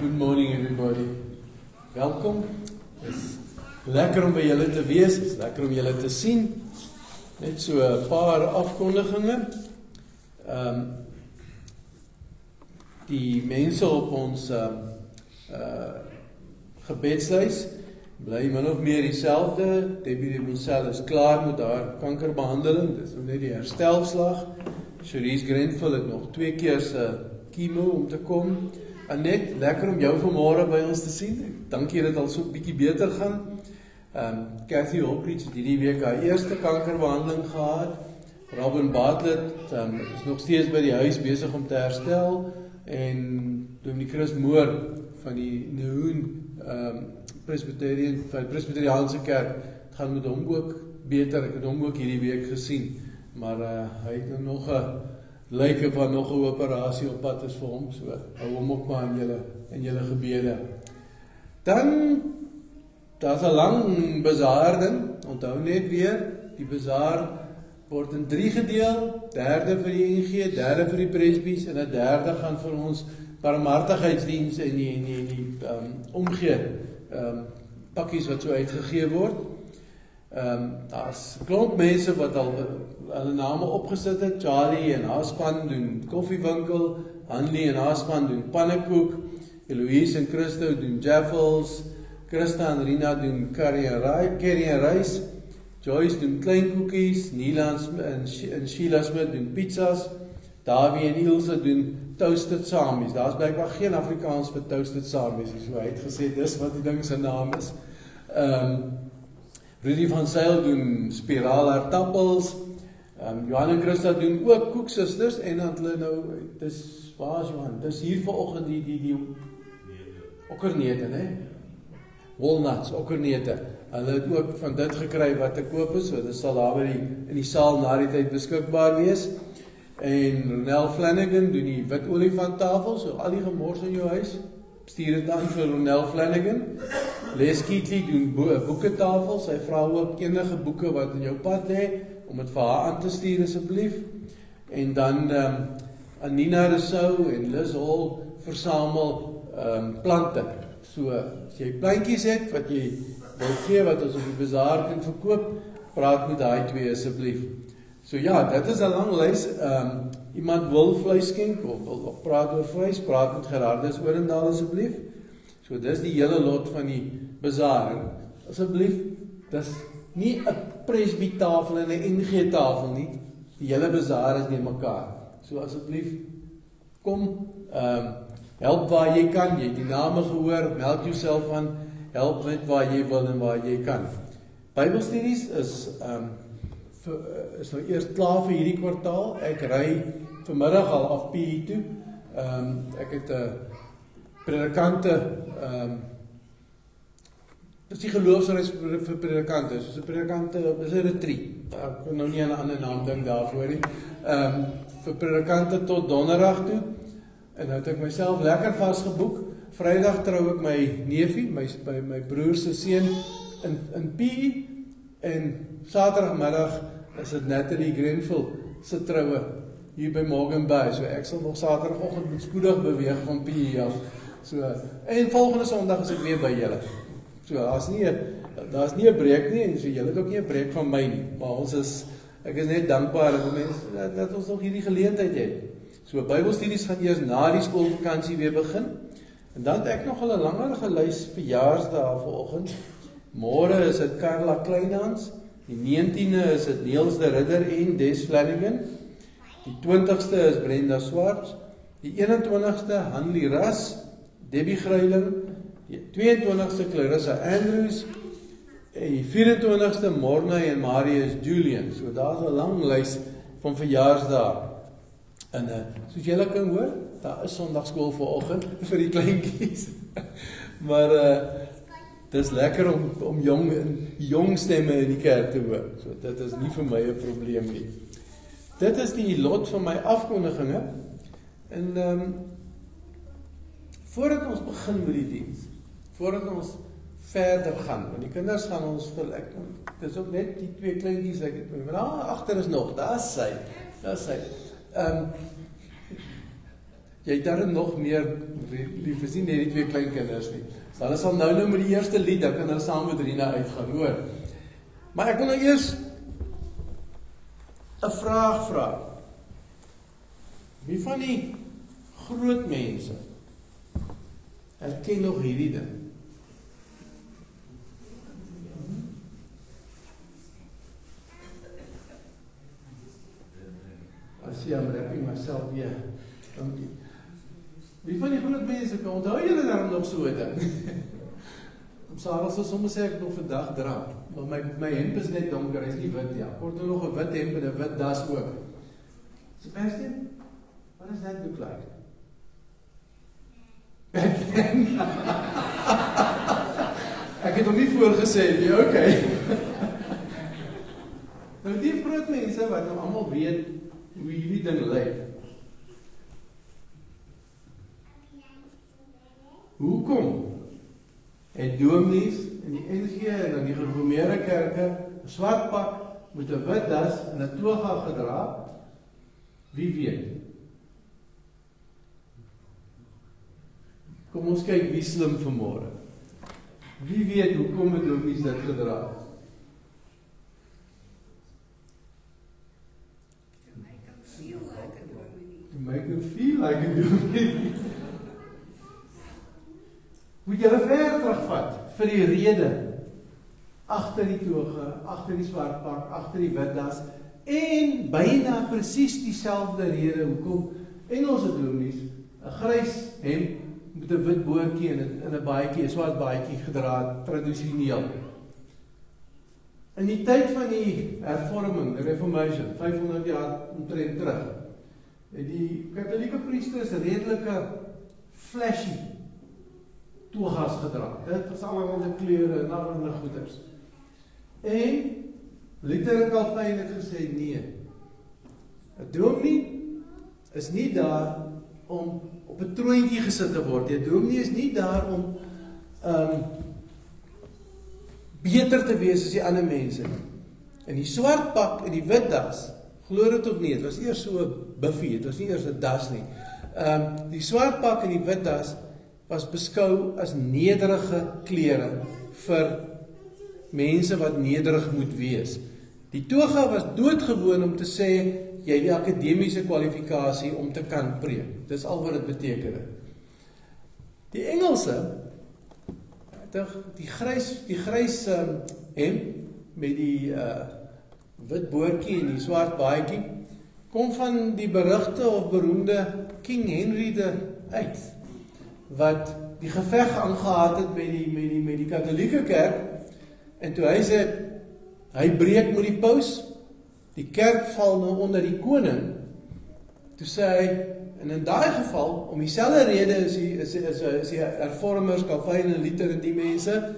Good morning everybody. Welkom. Het is lekker om by julle te wees, het is lekker om julle te sien. Net so 'n paar afkondigings. Die mense op ons gebedslys bly min of meer dieselfde. Debbie de Monsel is klaar met haar kankerbehandeling. Dit is nog net die herstelslag. Cherise Grenville het nog 2 keer se chemo om te kom. Annette, lekker om jou vanmôre by ons te sien. Dankie dat dit al so 'n bietjie beter gaan. Cathy Holbridge het hierdie week haar eerste kankerbehandeling gehad. Robin Bartlett is nog steeds by die huis besig om te herstel. En Dominee Chris Moore van die Nehoen Presbyteriaanse kerk, het gaan met hom ook beter. Ek het hom ook hierdie week gesien. Maar hy het nou nog 'n lyke van nog 'n operasie op pad is vir hom, so hou hom ook maar in julle gebede. Dan, daar's 'n lang bazaar ding, onthou net weer, die bazaar word in 3 gedeel, 3de vir die NG, 3de vir die presbies, en 'n 3de gaan vir ons barmhartigheidsdiens en die omgee pakkies wat so uitgegee word. Daar's 'n klomp mense wat al hulle name opgesit het. Charlie en haar span doen koffiewinkel, Hanlie en haar span doen pannekoek, Eloise en Christo doen jaffles, Christa en Rina doen curry en rys, Joyce doen kleinkoekies, Nila en Sheila Smith doen pizzas, Davie en Ilse doen toasted samies. Daar's blykbaar geen Afrikaans vir toasted samies, so hy het gesê dis wat die ding se naam is. Rudy van Zyl doen spiraal aardappels. Johan en Christa doen ook koeksusters en dan hulle nou, dis, waar is Johan? Dis hier vanoggend die okkernete, né? Walnuts, okkernete. Hulle het ook van dit gekry wat te koop is, so dit sal daar by in die saal na die tyd beskikbaar wees. En Ronel Flanagan doen die wit olifanttafel, so al die gemors in jou huis, stuur dit aan vir Ronel Flanagan. Les Keatley doen boeketafels, hy vra ook enige boeke wat in jou pad lê, om dit vir haar aan te stuur asseblief. En dan Anina Rousseau en Liz Hall versamel plante. So, as jy plantjies het wat jy wil gee, wat ons op die bazaar kan verkoop, praat met daai 2 asseblief. So ja, dit is 'n lang lys. Iemand wil vleis skenk of wil praat oor vleis, praat met Gerardus Orendaal asseblief. So dis die hele lot van die bazaar. Asseblief, dis nie 'n presbytafel en 'n NG tafel nie. Die hele bazaar is nie mekaar. So asseblief, kom, help waar jy kan. Jy het die name gehoor, meld jouself aan, help met waar jy wil en waar jy kan. Bybelstudies is nou eers klaar vir hierdie kwartaal. Ek ry vanmiddag al af PE toe. Ek het predikante, dis die geloofsreis vir predikante, soos 'n predikante, is 'n retreat. Ek kan nou nie aan 'n ander naam dink daarvoor nie. Vir predikante tot donderdag toe. En nou het ek myself lekker vasgeboek. Vrydag trou ek my neefie, my broer se seun in PE, en Saterdagmiddag is dit Natalie Grenville se troue hier by Morgan Bay. So ek sal nog Saterdagoggend moet spoedig beweeg van PE af. So, en volgende Sondag is ek weer by julle. So daar's nie 'n breek nie, en so julle het ook nie 'n breek van my nie. Maar ek is net dankbaar dat ons nog hierdie geleentheid het. So Bybelstudies gaan eers na die skoolvakansie weer begin. En dan het ek nog 'n langer lys verjaarsdae vanoggend. Môre is dit Karla Kleinhans. Die 19de is dit Niels de Ridder en Des Flanagan. Die 20ste is Brenda Swarts. Die 21ste Hanlie Ras, Debbie Gruyling. Die 22ste Clarissa Andrews. En die 24ste Morna en Marius Julian. So daar's 'n lang lys van verjaarsdae. En soos julle kan hoor, daar is Sondagskool vanoggend vir die kleintjies. Maar dis lekker om jong stemme in die kerk te hoor. So dit is nie vir my 'n probleem nie. Dit is die lot van my afkondigings. En voordat ons begin met die diens, voordat ons verder gaan, want die kinders gaan ons dis ook net die 2 kleintjies ek het, maar daar agter is nog, daar's sy. jy het daar nog meer lief, is nie net die 2 klein kinders nie. So hulle sal nou met die eerste lied, dan kan hulle saam met Rina uitgaan, hoor. Maar ek wil nou eers 'n vraag vra. Wie van die groot mense herken nog hierdie ding? I see I'm wrapping myself here. Dankie. Wie van die groot mense kan onthou julle daarom nog so 'n ding? Sarah sal soms sê ek nog vandag dra, maar my hemp is net donker, hy is nie wit nie. Ek kort nou nog 'n wit hemp en 'n wit das ook. Sebastian, what does that look like? Ek het hom nie voorgesê nie, okay. Nou die groot mense wat nou almal weet hoe hierdie ding lyk. Hoekom het dominees in die NG en in die gereformeerde kerke 'n swart pak met 'n wit das en 'n toga gedra? Wie weet? Kom ons kyk wie slim vanmôre. Wie weet hoekom het dominees dit gedra? To make them feel like a dominee. To make them feel like a dominee. Moet julle ver terugvat vir die rede agter die toga, agter die swart pak, agter die wit das en byna presies dieselfde rede hoekom Engelse dominees 'n grys hemp met 'n wit boortjie en 'n baadjie, 'n swart baadjie gedra het, tradisioneel. In die tyd van die hervorming, die Reformation, 500 jaar omtrent terug, het die katholieke priesters redelike flashy togas gedra. Dit was allerlei kleure en allerlei goeders. En Luther en Calvin het gesê nee. 'n Dominee is nie daar om op 'n troontjie gesit te word. 'n Dominee is nie daar om beter te wees as die ander mense nie. En die swart pak en die wit das, glo dit of nie, dit was eers so 'n buffie, dit was nie eers 'n das nie. Die swart pak en die wit das was beskou as nederige klere vir mense wat nederig moet wees. Die toga was doodgewoon om te sê, jy het die akademiese kwalifikasie om te kan preek. Dis al wat dit beteken. Die Engelse, die grys hemp met die wit boortjie en die swart baadjie, kom van die berugte of beroemde King Henry uit, wat die geveg aangehaat het met die katholieke kerk, en toe hy sê, hy breek met die paus, die kerk val nou onder die koning, toe sê hy, en in daai geval, om dieselfde rede is die hervormers, Calvin en Luther en die mense,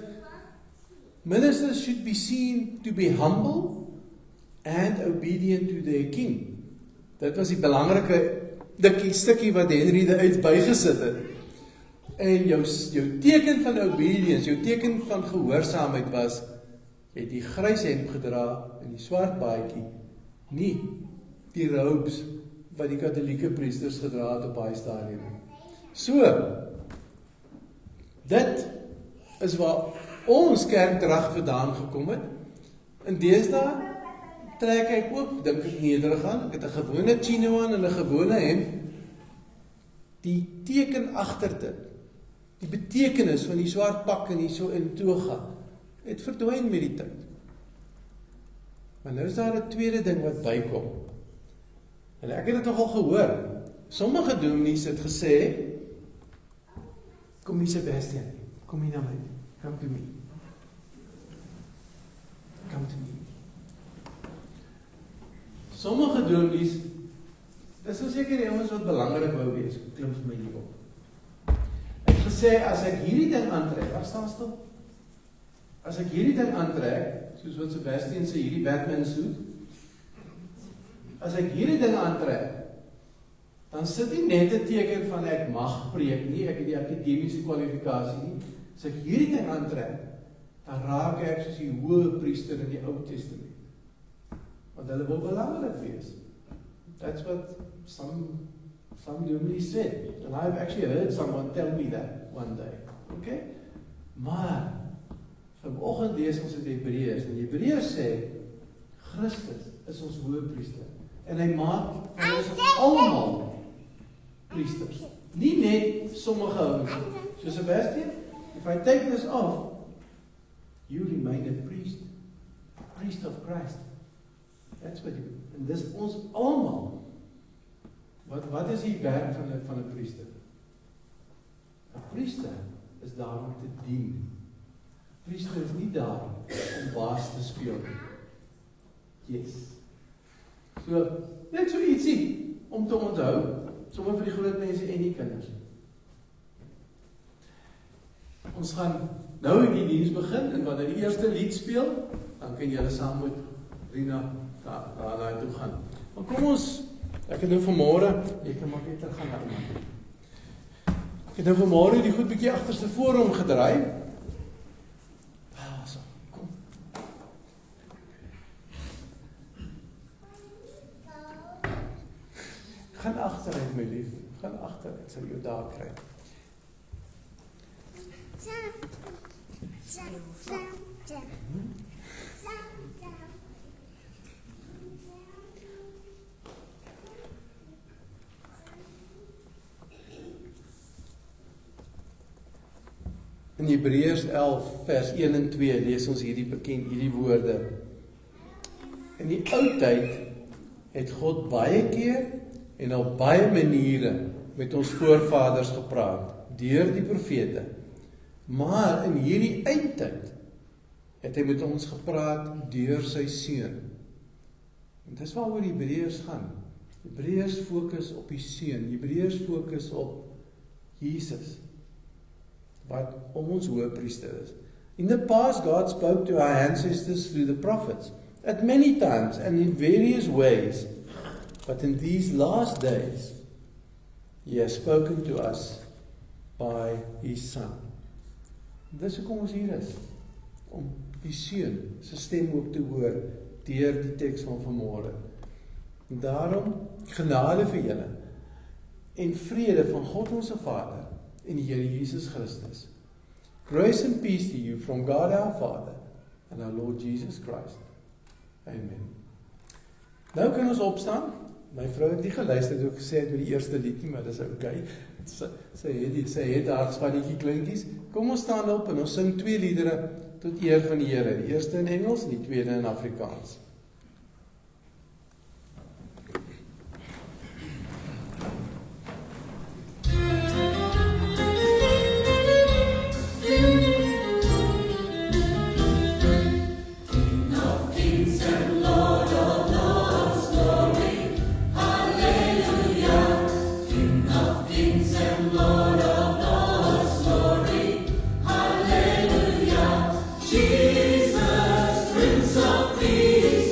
ministers should be seen to be humble and obedient to their king. Dit was die belangrike stukkie wat Henry uit bygesit het. En jou teken van obedience, jou teken van gehoorsaamheid was, jy het die grys hemp gedra en die swart baadjie, nie die robes wat die katholieke priesters gedra het op baie stadium. So, dit is waar ons kerkdrag vandaan gekom het. In deesdae trek ek ook, dink ek nederig aan, ek het 'n gewone chino aan en 'n gewone hemp. Die teken agter dit, die betekenis van die swart pak en die so in toga, het verdwyn met die tyd. Maar nou is daar 'n tweede ding wat bykom. En ek het dit nogal gehoor. Sommige dominees het gesê, kom hier Sebastian, kom hier na my, come to me. Come to me. Sommige dominees, dis nou seker die ouens wat belangrik wou wees, klim vir my hier op. Ek het gesê, as ek hierdie ding aantrek, waar staan stil? As ek hierdie ding aantrek, soos wat Sebastian sê, hierdie Batman suit, as ek hierdie ding aantrek, dan sit nie net 'n teken van ek mag preek nie, ek het die akademiese kwalifikasie nie. As ek hierdie ding aantrek, dan raak ek soos die hoë priester in die Ou Testament. Want hulle wil belangrik wees. That's what some Some normally said, and I've actually heard someone tell me that one day. Okay? Maar vanoggend lees ons in Hebreërs en Hebreërs sê Christus is ons hoëpriester en hy maak van ons almal priesters. Nie net sommige ouens. So Sebastian, if I take this off, you remain a priest. Priest of Christ. That's what you. En dis ons almal. Wat is die werk van 'n priester? 'n Priester is daar om te dien. Priester is nie daar om baas te speel. Yes. So, net so ietsie om te onthou, sommer vir die groot mense en die kinders. Ons gaan nou in die diens begin en wanneer die eerste lied speel, dan kan julle saam met Rina daar toe gaan. Maar kom ons, ek het nou vanmôre, ek kan maar net terug gaan na iemand. Ek het nou vanmôre die goed bietjie agterste voor hom gedraai. So, kom. Gaan agteruit my lief, gaan agteruit, ek sal jou daar kry. In Hebreërs 11 vers 1 en 2 lees ons hierdie woorde. In die ou tyd het God baie keer en op baie maniere met ons voorvaders gepraat deur die profete. Maar in hierdie eindtyd het hy met ons gepraat deur sy seun. En dis waaroor Hebreërs gaan. Hebreërs fokus op die seun. Hebreërs fokus op Jesus. Wat ons hoëpriester is. In the past, God spoke to our ancestors through the prophets at many times and in various ways. But in these last days, He has spoken to us by His Son. Dis hoekom ons hier is, om die seun se stem ook te hoor deur die teks van vanmôre. En daarom genade vir julle en vrede van God ons Vader en die Here Jesus Christus. Grace and peace to you from God our Father and our Lord Jesus Christ. Amen. Nou kan ons opstaan. My vrou het nie geluister toe ek gesê het met die eerste lied nie, maar dis okay. Sy het haar spannetjie klinkies. Kom ons staan op en ons sing 2 liedere tot eer van die Here. Die eerste in Engels en die tweede in Afrikaans. Jesus, Prince of Peace.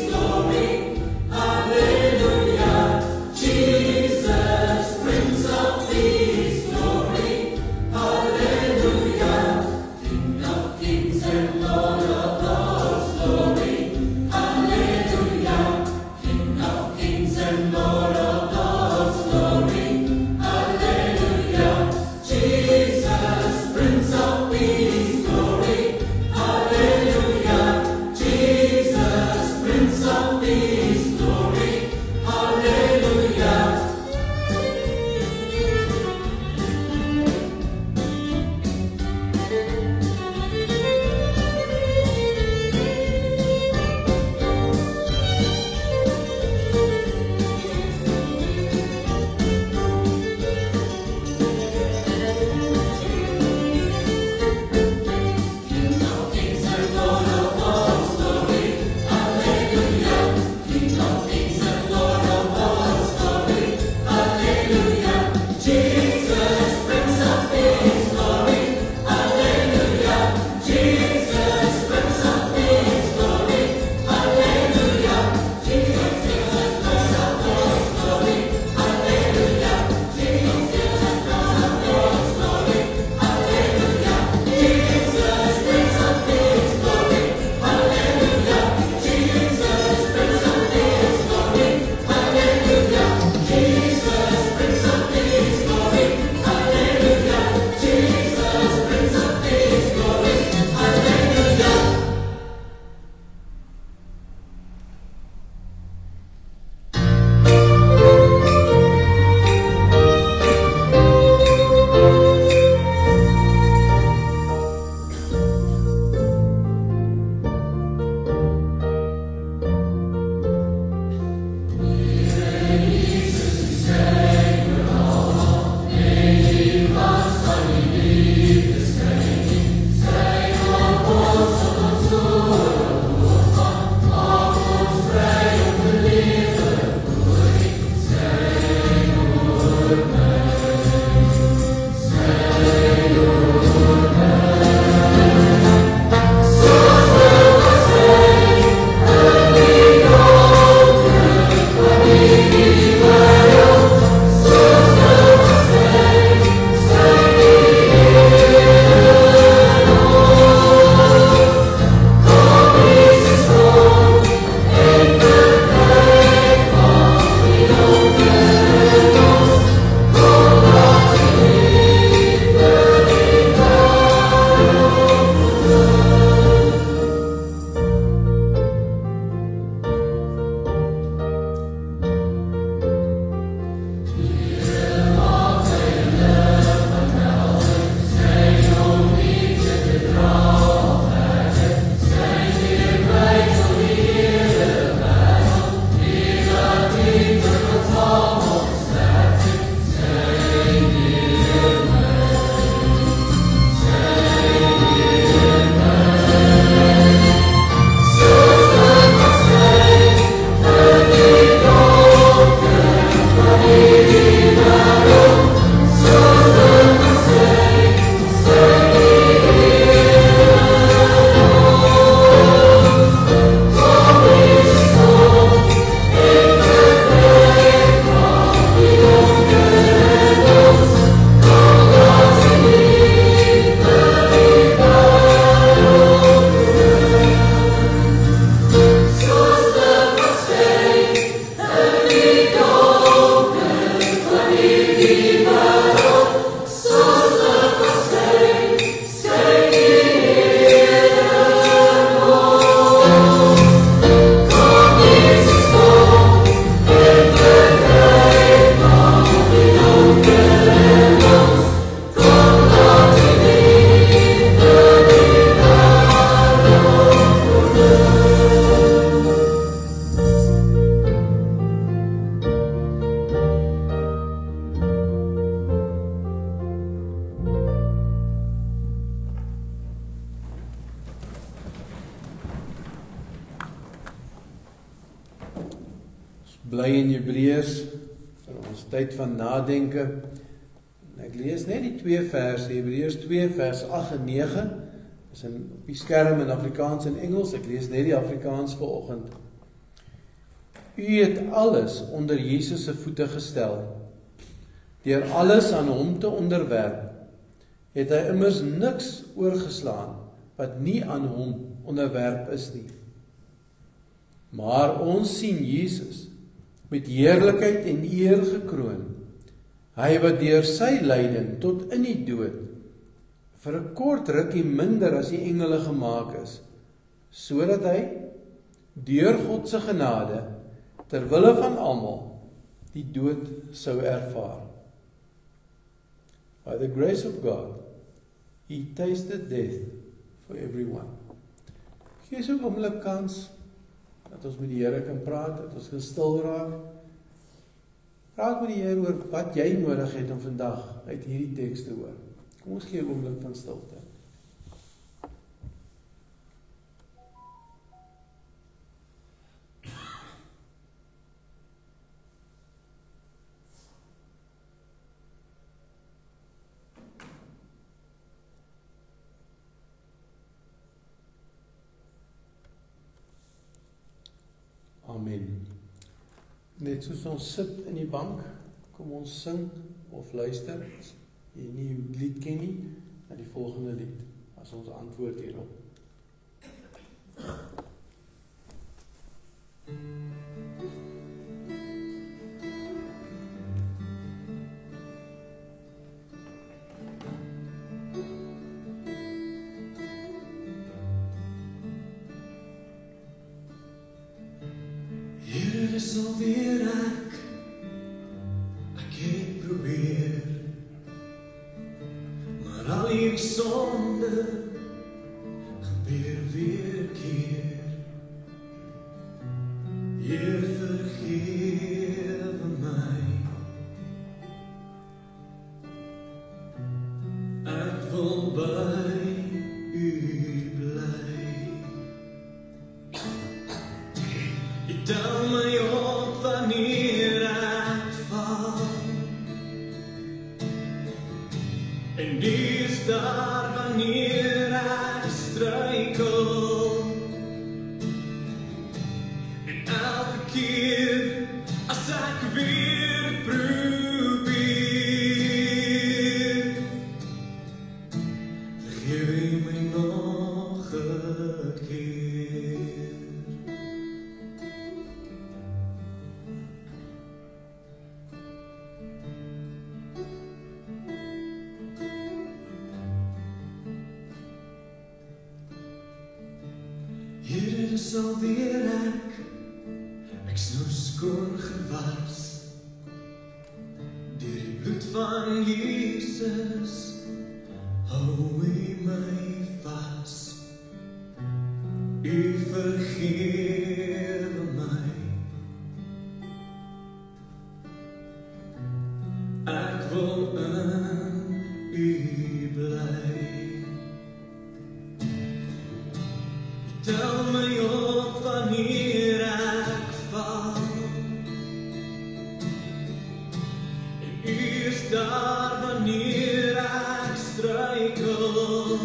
bly in Hebreërs vir ons tyd van nadenke. En ek lees net die 2 verse, Hebreërs 2 vers 8 en 9. Dis op die skerm in Afrikaans en Engels. Ek lees net die Afrikaans vanoggend. U het alles onder Jesus se voete gestel. Deur alles aan hom te onderwerp, het hy immers niks oorgeslaan wat nie aan hom onderwerp is nie. Maar ons sien Jesus met heerlikheid en eer gekroon. Hy wat deur sy lyding tot in die dood vir 'n kort rukkie minder as die engele gemaak is, sodat hy deur God se genade ter wille van almal die dood sou ervaar. By the grace of God, he tasted death for everyone. Gee so 'n oomblik kans dat ons met die Here kan praat, dat ons kan stil raak. Praat met die Here oor wat jy nodig het om vandag uit hierdie teks te hoor. Kom ons gee 'n oomblik van stilte. Amen. Net soos ons sit in die bank, kom ons sing of luister, as jy nie die lied ken nie, na die volgende lied, as ons antwoord hierop. Dis alweer ek het probeer, maar al hierdie sonde gebeur weer keer. Heer, vergewe my, ek wil by u bly. Jy tel my op wanneer ek val, en U is daar wanneer ek struikel. En elke keer as ek weer probeer, vergewe U my nog 'n keer. Here, dis alweer ek's nou skoon gewas deur die bloed van Jesus. Hou U my vas, U vergewe my, ek wil in U bly. Tel my op wanneer ek val, en U is daar wanneer ek struikel.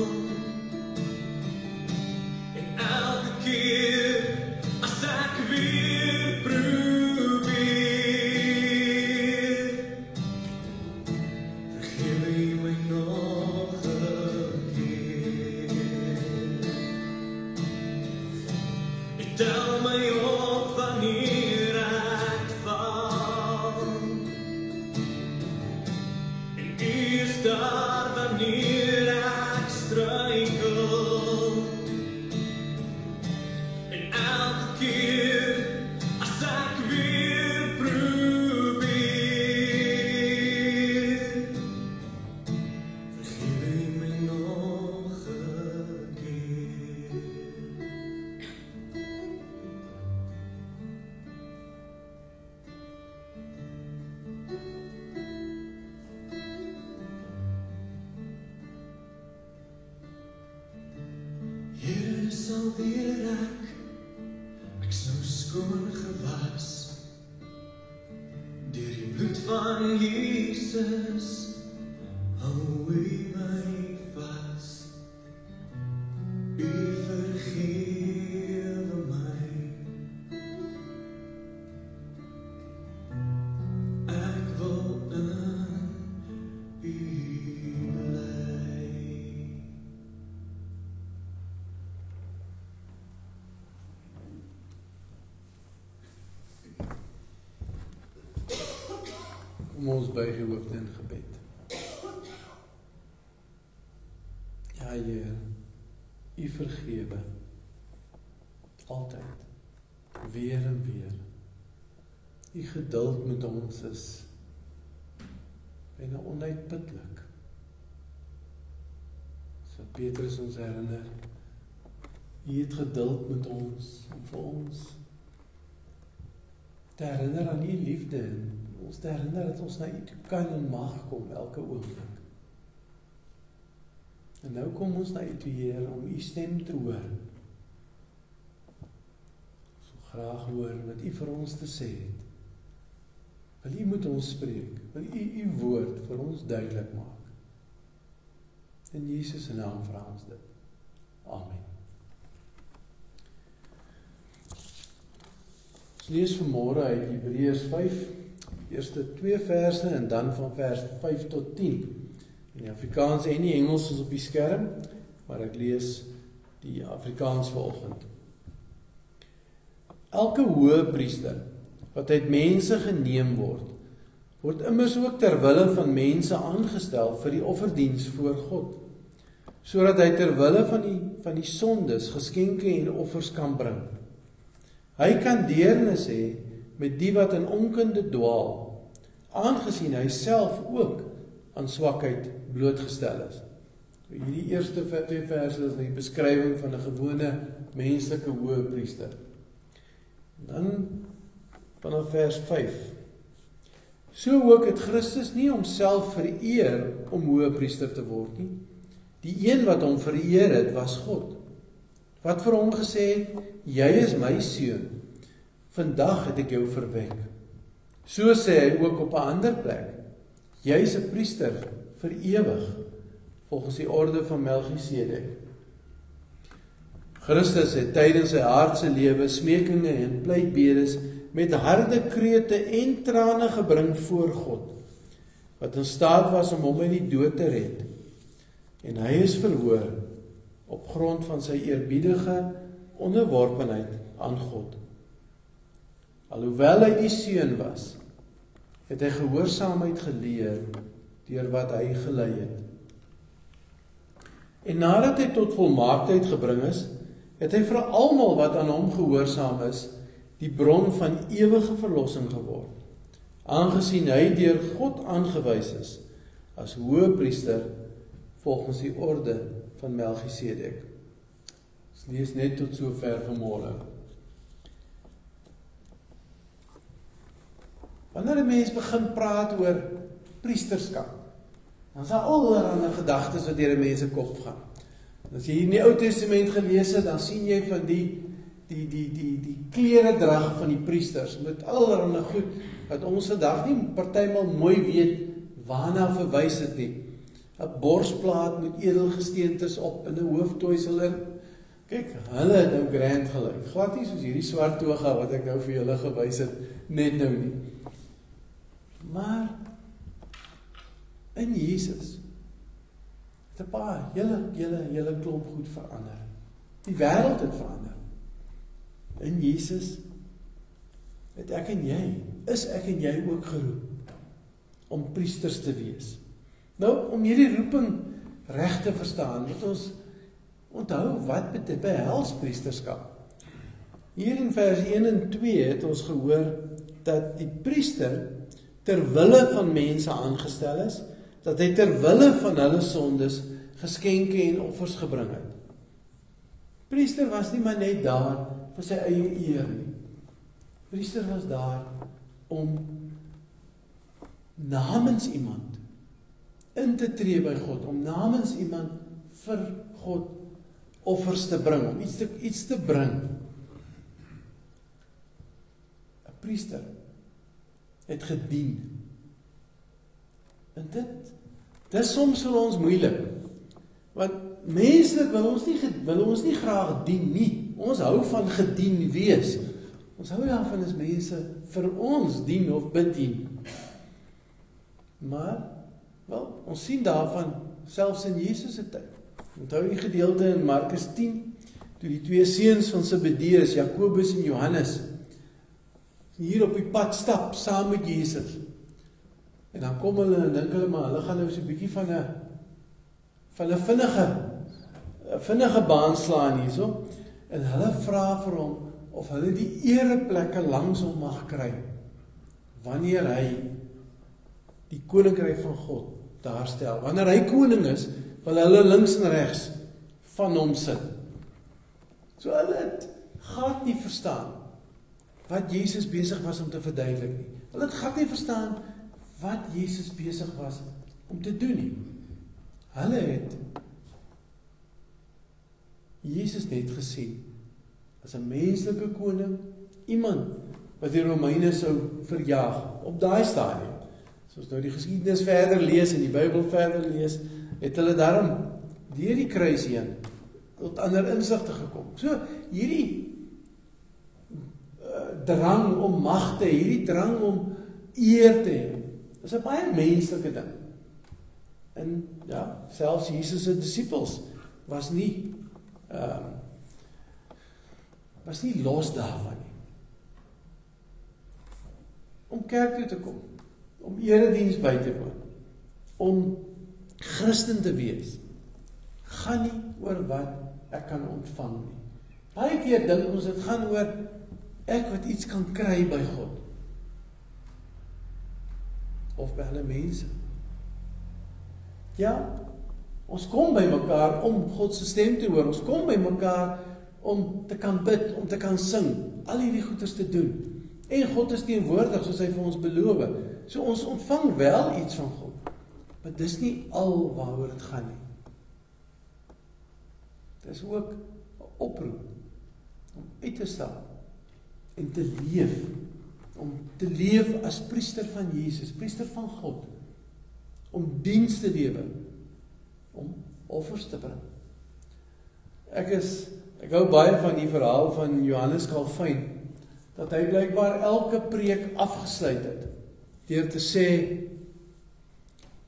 En elke keer as ek weer probeer, vergewe U my nog 'n keer. Tel my op wanneer ek val, en U is daar wanneer ek struikel. En elke keer as ek weer probeer, vergewe U my nog 'n keer. Here, dis alweer ek's nou skoon gewas deur die bloed van Jesus, hou U my vas. U vergewe my. Ek wil in U bly. Kom ons buig die hoofde in gebed. Ja, Heer, U vergewe. Altyd. Weer en weer. U geduld met ons is byna onuitputlik. So Petrus ons herinner, U het geduld met ons en vir ons te herinner aan U liefde en ons te herinner dat ons na U toe kan en mag kom elke oomblik. En nou kom ons na U toe, Heer, om U stem te hoor. So graag hoor wat U vir ons te sê het. Wil U met ons spreek, wil U U woord vir ons duidelik maak. In Jesus se naam vra ons dit. Amen. Ons lees vanmôre uit Hebreërs 5, eerste 2 verse en dan van vers 5 tot 10. In die Afrikaans en die Engels is op die skerm, maar ek lees die Afrikaans vanoggend. Elke hoë priester wat uit mense geneem word immers ook ter wille van mense aangestel vir die offerdiens voor God, sodat hy ter wille van die sondes geskenke en offers kan bring. Hy kan deernis hê met die wat in onkunde dwaal, aangesien hy self ook aan swakheid blootgestel is. So hierdie eerste 2 verse is die beskrywing van 'n gewone menslike hoëpriester. Dan vanaf vers 5. So ook het Christus nie homself vereer om hoëpriester te word nie. Die een wat hom vereer het, was God. Wat vir hom gesê het, jy is my seun, vandag het ek jou verwek. So sê hy ook op 'n ander plek, jy is 'n priester vir ewig, volgens die orde van Melchisedek. Christus het tydens sy aardse lewe smekinge en pleitbedes met harde krete en trane gebring voor God, wat in staat was om hom uit die dood te red. En hy is verhoor op grond van sy eerbiedige onderworpenheid aan God. Alhoewel hy die seun was, het hy gehoorsaamheid geleer deur wat hy gelei het. En nadat hy tot volmaaktheid gebring is, het hy vir almal wat aan hom gehoorsaam is, die bron van ewige verlossing geword, aangesien hy deur God aangewys is as hoëpriester volgens die orde van Melchisedek. Ons lees net tot sover vanmôre. Wanneer 'n mens begin praat oor priesterskap, dan is daar allerlei gedagtes wat deur 'n mens se kop gaan. As jy hier in die Ou Testament gelees het, dan sien jy van die kleredrag van die priesters, met allerlei goed, wat ons vandag nie partymal mooi weet, waarna verwys het nie. 'n Borsplaat met edelgesteentes op, in 'n hooftoisel. Kyk, hulle het nou grand gelyk. Glad nie soos hierdie swart toga wat ek nou vir julle gewys het, net nou nie. Maar in Jesus het 'n paar hele klomp goed verander. Die wêreld het verander. In Jesus is ek en jy ook geroep om priesters te wees. Nou, om hierdie roeping reg te verstaan, moet ons onthou wat behels priesterskap. Hier in vers 1 en 2 het ons gehoor dat die priester ter wille van mense aangestel is, dat hy ter wille van hulle sondes geskenke en offers gebring het. Priester was nie maar net daar vir sy eie eer nie. Priester was daar om namens iemand in te tree by God, om namens iemand vir God offers te bring, om iets te bring. 'n Priester het gedien. En dit is soms vir ons moeilik. Want menslik wil ons nie graag dien nie. Ons hou van gedien wees. Ons hou daarvan as mense vir ons dien of bedien. Maar, wel, ons sien daarvan selfs in Jesus se tyd. Onthou die gedeelte in Markus 10, toe die twee seuns van Zebedeus, Jakobus en Johannes, hier op die pad stap, saam met Jesus. En dan kom hulle en dink hulle, maar hulle gaan nou so 'n bietjie van 'n vinnige baan slaan hierso. En hulle vra vir hom, of hulle die ereplekke langs hom mag kry, wanneer hy die koninkryk van God daar stel. Wanneer hy koning is, wil hulle links en regs van hom sit. So hulle het glad nie verstaan wat Jesus besig was om te verduidelik nie. Hulle het glad nie verstaan wat Jesus besig was om te doen nie. Hulle het Jesus net gesien as 'n menslike koning, iemand wat die Romeine sou verjaag op daai stadium. As ons nou die geskiedenis verder lees en die Bybel verder lees, het hulle daarom deur die kruis heen tot ander insigte gekom. So hierdie drang om mag te hê, hierdie drang om eer te hê, is 'n baie menslike ding. En ja, selfs Jesus se disippels was nie los daarvan nie. Om kerk toe te kom, om erediens by te woon, om Christen te wees, gaan nie oor wat ek kan ontvang nie. Baie keer dink ons dit gaan oor ek wat iets kan kry by God of by ander mense. Ja, ons kom by mekaar om God se stem te hoor. Ons kom by mekaar om te kan bid, om te kan sing, al hierdie goeders te doen. En God is teenwoordig soos hy vir ons beloof. So ons ontvang wel iets van God, maar dis nie al waaroor dit gaan nie. Dis ook 'n oproep om uit te staan en te leef, om te leef as priester van Jesus, priester van God, om diens te lewe, om offers te bring. Ek hou baie van die verhaal van Johannes Calvin, dat hy blykbaar elke preek afgesluit het, deur te sê,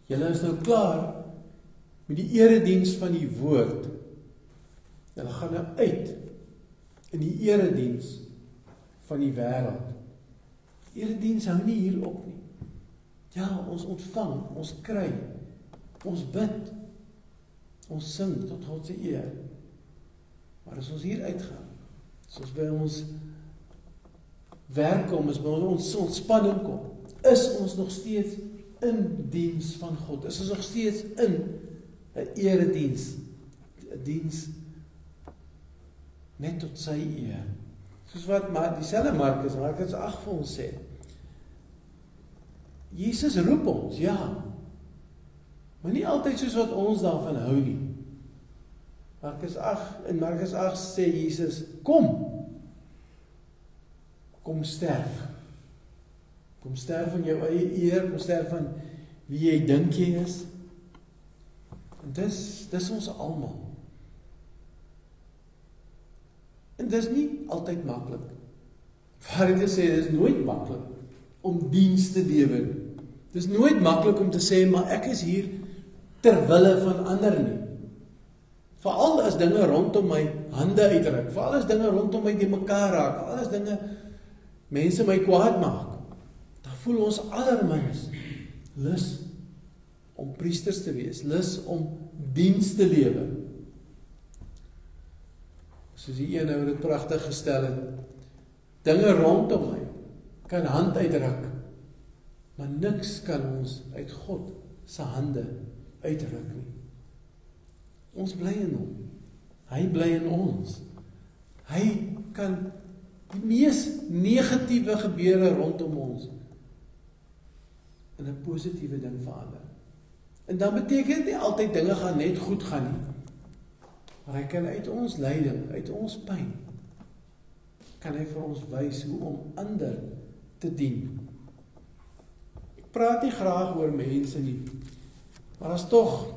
julle is nou klaar met die erediens van die woord, julle gaan nou uit in die erediens van die wêreld. Erediens hou nie hier op nie. Ja, ons ontvang, ons kry, ons bid, ons sing tot God se eer. Maar as ons hier uitgaan, as ons by ons werk kom, as by ons ontspanning kom, is ons nog steeds in diens van God. Is ons nog steeds in 'n erediens, 'n diens net tot sy eer. Soos wat dieselfde Markus 8 vir ons sê. Jesus roep ons, ja, maar nie altyd soos wat ons daarvan hou nie. In Markus 8 sê Jesus, kom sterf. Kom sterf van jou eie eer, kom sterf van wie jy dink jy is. En dis ons almal. En dis nie altyd maklik. Waar dit sê, dis nooit maklik om diens te lewe. Dis nooit maklik om te sê, maar ek is hier ter wille van ander nie. Veral as dinge rondom my hande uitdruk, veral as dinge rondom my die mekaar raak, veral as dinge mense my kwaad maak, dan voel ons allermins lus om priesters te wees, lus om diens te lewe. Soos die een nou dit pragtig gestel het, dinge rondom my kan hand uitdruk, maar niks kan ons uit God se hande uitdruk nie. Ons bly in hom. Hy bly in ons. Hy kan die mees negatiewe gebeure rondom ons in 'n positiewe ding verander. En dan beteken dit nie altyd dinge gaan net goed gaan nie. Maar hy kan uit ons lyding, uit ons pyn, kan hy vir ons wys hoe om ander te dien. praat nie graag oor mense nie, maar as tog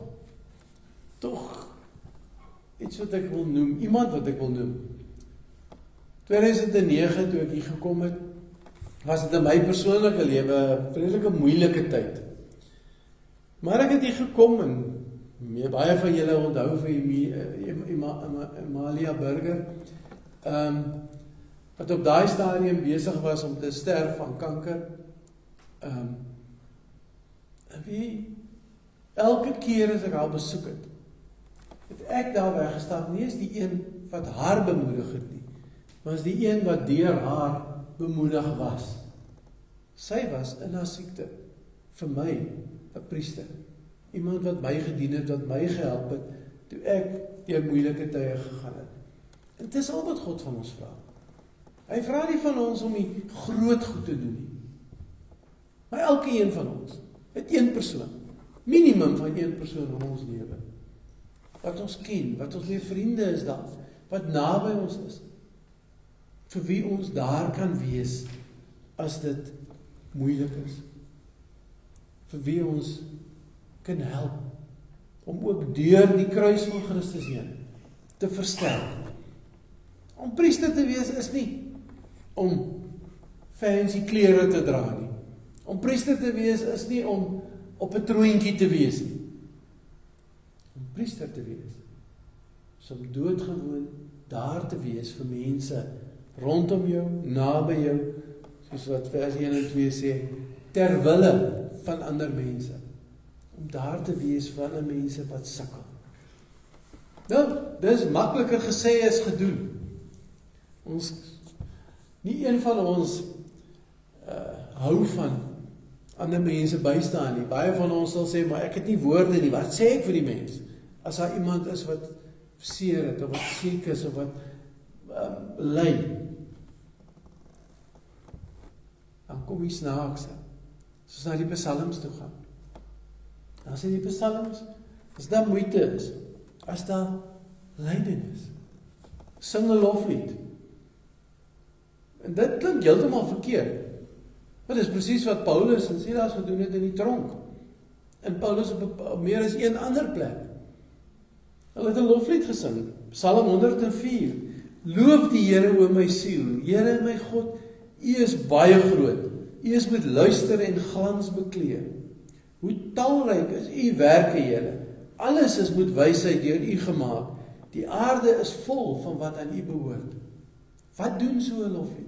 iets wat ek wil noem, iemand wat ek wil noem. 2009 toe ek hier gekom het, was dit in my persoonlike lewe 'n redelike moeilike tyd. Maar ek het hier gekom en baie van julle onthou vir Amalia Burger, wat op daai stadium besig was om te sterf van kanker. Elke keer as ek haar besoek het ek daar weggestap, nie is die een wat haar bemoedig het nie, maar is die een wat deur haar bemoedig was. Sy was in haar siekte vir my 'n priester. Iemand wat my gedien het, wat my gehelp het, toe ek deur moeilike tye gegaan het. En dit is al wat God van ons vra. Hy vra nie van ons om die groot goed te doen nie. Maar elke een van ons het een persoon, minimum van een persoon in ons lewe, wat ons ken, wat ons meer vriende is daar, wat naby ons is, vir wie ons daar kan wees, as dit moeilik is. Vir wie ons kan help, om ook deur die kruis van Christus heen, te versterk. Om priester te wees is nie om fancy klere te dra nie. Om priester te wees is nie om op 'n troontjie te wees nie. Om priester te wees is om doodgewoon daar te wees vir mense rondom jou, naby jou, soos wat vers 1 en 2 sê, ter wille van ander mense. Om daar te wees vir ander mense wat sukkel. Nou, dis makliker gesê as gedoen. Nie een van ons hou van ander mense bystaan nie. Baie van ons sal sê, maar ek het nie woorde nie. Wat sê ek vir die mens? As daar iemand is wat seer het, of wat siek is, of wat ly, dan kom die snaakse, soos na die psalms toe gaan. Dan sê die psalms, as daar moeite is, as daar lyding is, sing 'n loflied. En dit klink heeltemal verkeerd. Maar dit is presies wat Paulus en Silas gedoen het in die tronk. En Paulus op meer as een ander plek. Hulle het 'n loflied gesing, Psalm 104. Loof die Here, o my siel. Here my God, U is baie groot. U is met luister en glans bekleed. Hoe talryk is U werke, Here. Alles is met wysheid deur U gemaak. Die aarde is vol van wat aan U behoort. Wat doen so 'n loflied?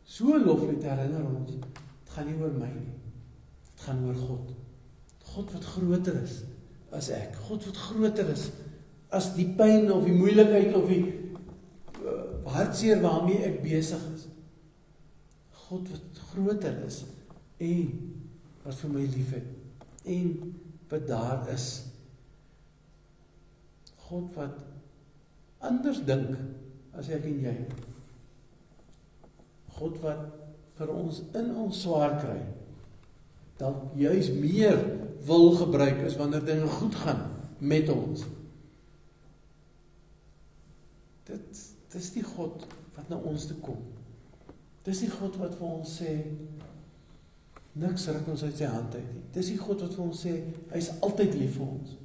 So 'n loflied herinner ons, dit gaan nie oor my nie. Dit gaan oor God. God wat groter is as ek. God wat groter is as die pyn of die moeilikheid of die hartseer waarmee ek besig is. God wat groter is en wat vir my lief het en wat daar is. God wat anders dink as ek en jy. God wat vir ons in ons swaar kry, dalk juis meer wil gebruik is wanneer dinge goed gaan met ons. Dit is die God wat na ons toe kom. Dit is die God wat vir ons sê, niks ruk ons uit sy hand uit nie. Dit is die God wat vir ons sê, hy is altyd lief vir ons.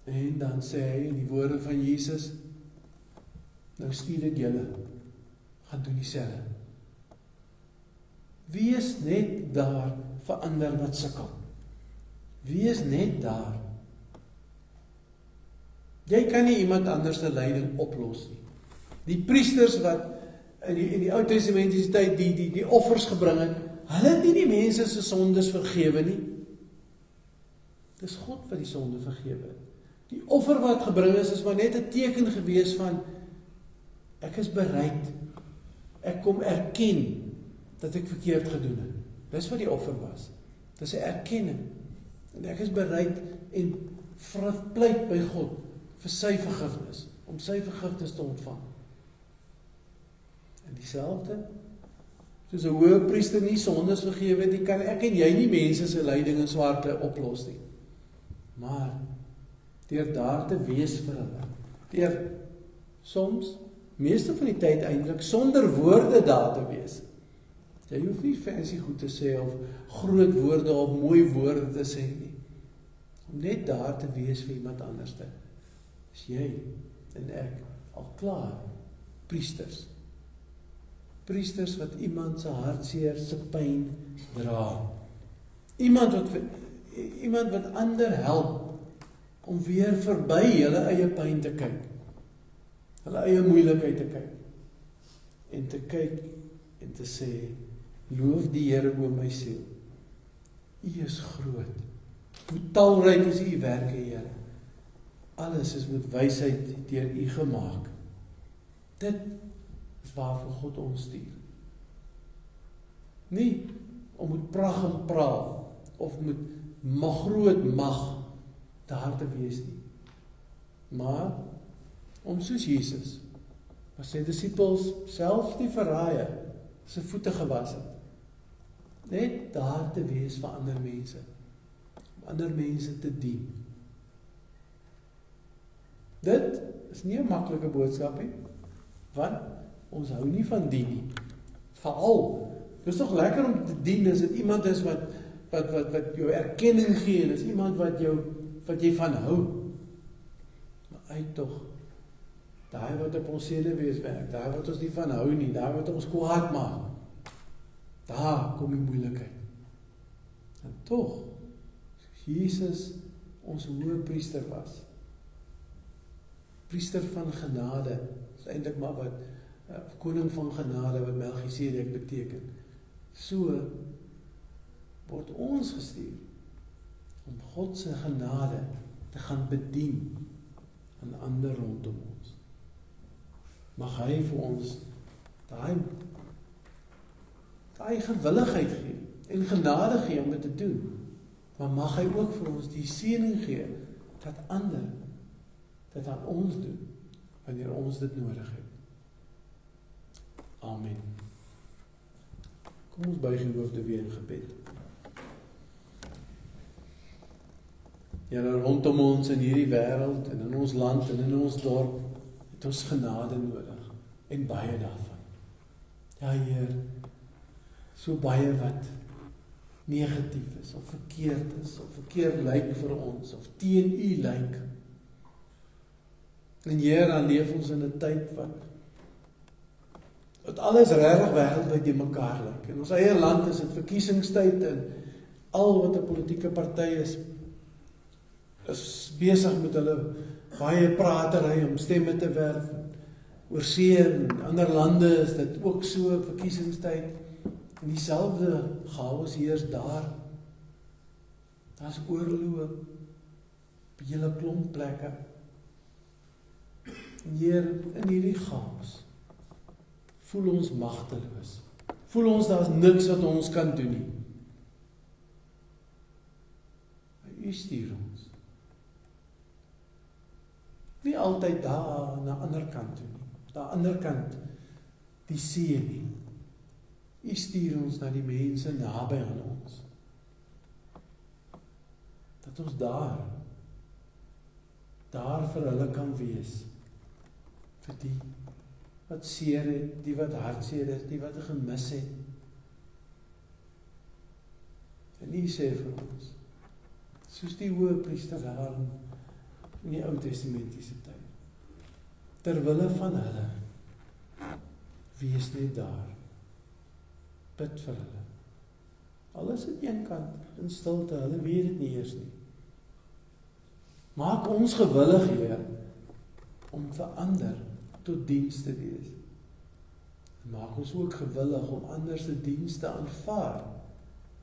En dan sê hy in die woorde van Jesus, nou stuur ek julle, gaan doen dieselfde. Wees net daar vir ander wat sukkel. Wees net daar. Jy kan nie iemand anders se lyding oplos nie. Die priesters wat in die Ou Testamentiese tyd die offers gebring het, hulle het nie die mense se sondes vergewe nie. Dis God wat die sonde vergewe het. Die offer wat gebring is maar net 'n teken gewees van ek is bereid. Ek kom erken dat ek verkeerd gedoen het. Dis wat die offer was. Dis 'n erkenning. En ek is bereid en pleit by God vir sy vergifnis, om sy vergifnis te ontvang. En dieselfde, soos 'n hoëpriester nie sondes vergewe het, kan ek en jy nie mense se lyding en swaarte oplos nie. Maar deur daar te wees vir hulle, deur soms, meeste van die tyd eintlik, sonder woorde daar te wees, Jy hoef nie fancy goed te sê of groot woorde of mooi woorde te sê nie. Om net daar te wees vir iemand anders. Is jy en ek al klaar priesters. Priesters wat iemand se hartseer, se pyn dra. Iemand wat ander help om weer verby hulle eie pyn te kyk. Hulle eie moeilikheid te kyk. En te kyk en te sê, loof die Here o my siel. U is groot. Hoe talryk is u werke, Here. Alles is met wysheid deur u gemaak. Dit is waarvoor God ons stuur. Nie om met pragt en praal of met groot mag daar te wees nie. Maar om soos Jesus, wat sy disippels, selfs die verraaier, sy voete gewas het, net daar te wees vir ander mense, om ander mense te dien. Dit is nie 'n maklike boodskap nie, want ons hou nie van dien nie. Veral, dit is nog lekker om te dien as dit iemand is wat jou erkenning gee, en is iemand wat jy van hou. Maar uit tog, daai wat op ons senuwees werk, daai wat ons nie van hou nie, daai wat ons kwaad maak, daar kom die moeilikheid. En tog, Jesus ons hoëpriester was, priester van genade, is eintlik maar wat koning van genade wat Melchisedek beteken. So word ons gestuur om God se genade te gaan bedien aan ander rondom ons. Mag hy vir ons daai gewilligheid gee en genade gee om dit te doen. Maar mag hy ook vir ons die seëning gee dat ander dit aan ons doen wanneer ons dit nodig het. Amen. Kom ons buig die hoofde weer in gebed. Here, rondom ons in hierdie wêreld en in ons land en in ons dorp het ons genade nodig en baie daarvan. Ja, Heer, so baie wat negatief is of verkeerd lyk vir ons of teen U lyk. En Heer, dan leef ons in 'n tyd wat alles regtig wêreldwyd die mekaar lyk. In ons eie land is dit verkiesingstyd en al wat 'n politieke party is besig met hulle baie pratery om stemme te werf. Oor see en ander lande is dit ook so verkiesingstyd. En dieselfde chaos heers daar. Daar's oorloë op 'n hele klomp plekke. En Heer, in hierdie chaos voel ons magteloos. Voel ons daar's niks wat ons kan doen nie. Maar U stuur ons. Nie altyd daar na ander kant toe nie. Daar ander kant die see nie. U stuur ons na die mense naby aan ons. Dat ons daar vir hulle kan wees. Vir die wat seer het, die wat hartseer is, die wat gemis het. En U sê vir ons, soos die hoëpriester daar in die Ou Testamentiese tyd, terwille van hulle, wees net daar, bid vir hulle. Alles aan een kant, in stilte, hulle weet dit nie eers nie. Maak ons gewillig, Heer, om vir ander tot diens te wees. Maak ons ook gewillig om ander se diens te aanvaar,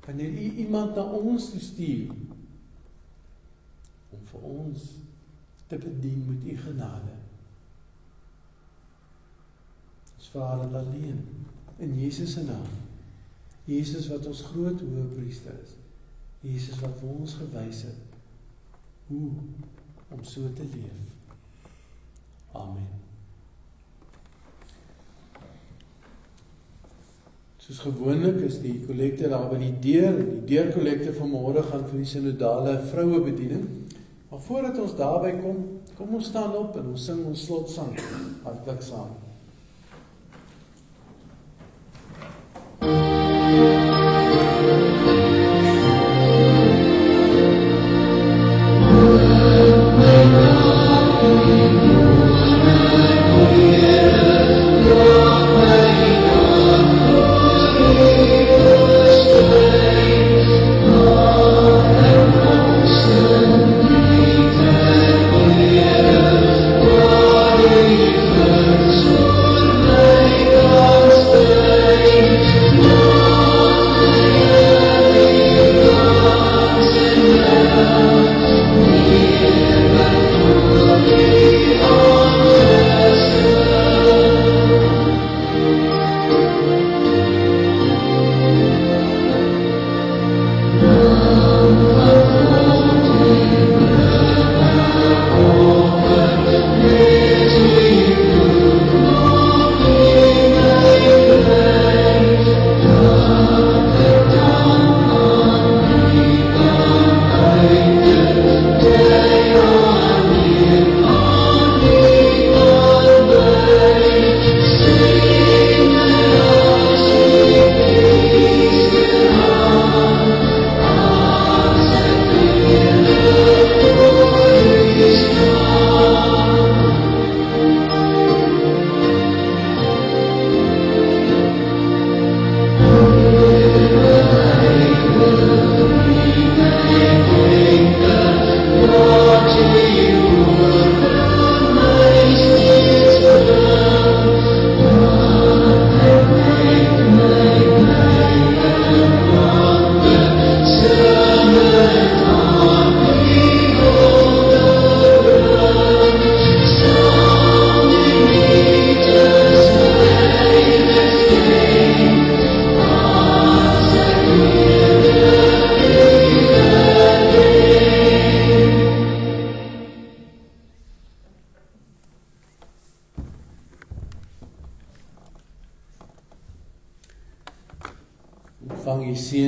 wanneer U iemand na ons toe stuur, om vir ons te bedien met U genade. Ons vra dit alleen, in Jesus se naam. Jesus wat ons groot hoëpriester is. Jesus wat vir ons gewys het, hoe om so te leef. Amen. Soos gewoonlik is die kollekte daar by die deur, en die deurkollekte vanmôre gaan vir die sinodale vrouebediening. Maar voordat ons daarby kom ons staan op en ons sing ons slotsang hartlik saam.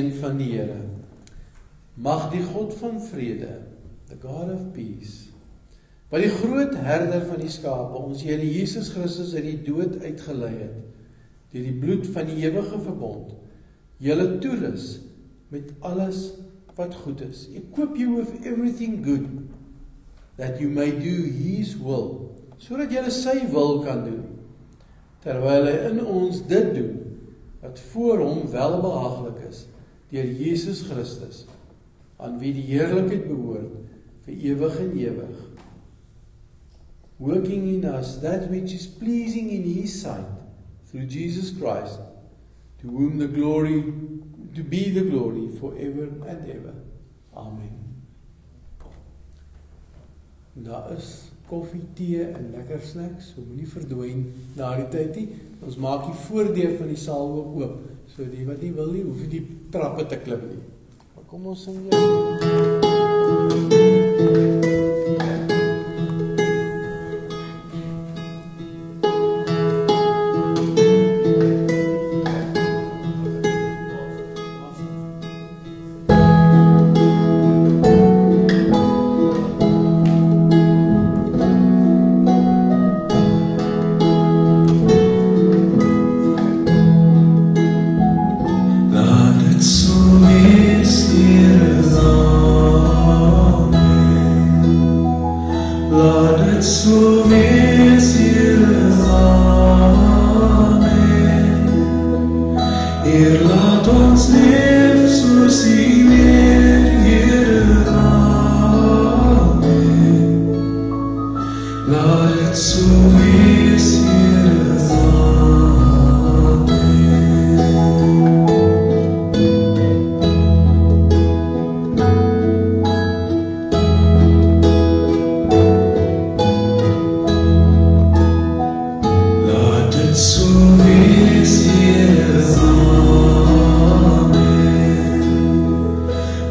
seën van die Here. Mag die God van vrede, the God of peace, wat die groot herder van die skape, ons Here Jesus Christus uit die dood uitgelei het, deur die bloed van die ewige verbond, julle toerus met alles wat goed is. Equip you with everything good, that you may do His will, sodat julle sy wil kan doen, terwyl hy in ons dit doen, wat voor hom welbehaaglik is, deur Jesus Christus, aan wie die heerlikheid behoort, vir ewig en ewig. Working in us that which is pleasing in His sight, through Jesus Christ, to whom to be the glory forever and ever. Amen. Daar is koffie, tee en lekker snacks, so moenie verdwyn na die tyd nie. Ons maak die voordeur van die saal ook oop, so die wat nie wil nie, hoef nie die trappe te klim nie. Maar kom ons sing jou.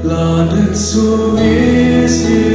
Laat het so wees,